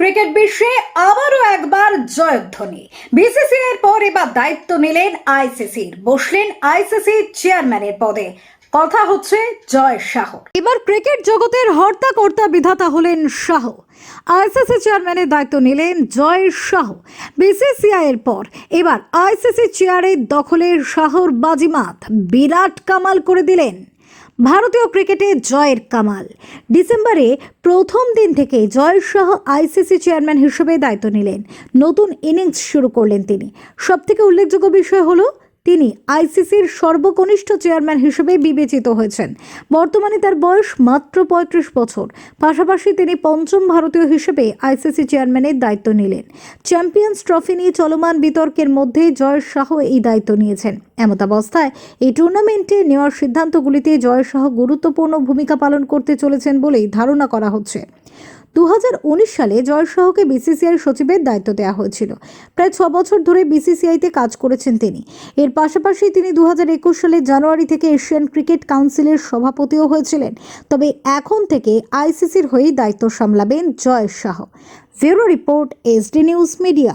Cricket বিশ্বে আবারও একবার জয়ধ্বনি। বিসিসিআইয়ের পর এবার দায়িত্ব নিলেন আইসিসির, বসলেন আইসিসি চেয়ারম্যানের পদে। কথা হচ্ছে জয় শাহ। এবার ক্রিকেট জগতের হর্তাকর্তা বিধাতা হলেন শাহ। আইসিসি চেয়ারম্যানের দায়িত্ব নিলেন জয় শাহ। বিসিসিআইয়ের পর এবার আইসিসি চেয়ারের দখলের শাহর বাজিমাত বিরাট কামাল করে দিলেন। ভারতীয় ক্রিকেটে জয়ের কামাল। ডিসেম্বরে প্রথম দিন থেকে জয় শাহ আইসিসি চেয়ারম্যান হিসেবে দায়িত্ব নিলেন। নতুন ইনিংস শুরু করলেন তিনি। সবথেকে উল্লেখযোগ্য বিষয় হলো তিনি আইসিসির সর্বকনিষ্ঠ চেয়ারম্যান হিসেবে বিবেচিত হয়েছেন। বর্তমানে তার বয়স মাত্র 35 বছর। পাশাপাশি তিনি পঞ্চম ভারতীয় হিসেবে আইসিসি চেয়ারম্যানের দায়িত্ব নিলেন। চ্যাম্পিয়ন্স ট্রফি নিয়ে চলমান বিতর্কের মধ্যে জয় শাহ এই দায়িত্ব নিয়েছেন। এমতাবস্থায় এই টুর্নামেন্টে নেওয়ার সিদ্ধান্তগুলিতে জয় শাহ গুরুত্বপূর্ণ ভূমিকা পালন করতে চলেছেন বলেই ধারণা করা হচ্ছে। 2019 সালে জয় শাহকে বিসিসিআই সচিবের দায়িত্ব দেওয়া হয়েছিল। প্রায় 6 বছর ধরে বিসিসিআইতে কাজ করেছেন তিনি। এর পাশাপাশি তিনি 2021 সালের জানুয়ারি থেকে এশিয়ান ক্রিকেট কাউন্সিলের সভাপতিও হয়েছিলেন। তবে এখন থেকে আইসিসির হয়েই দায়িত্ব সামলাবেন Jay Shah. Bureau report, SD news media.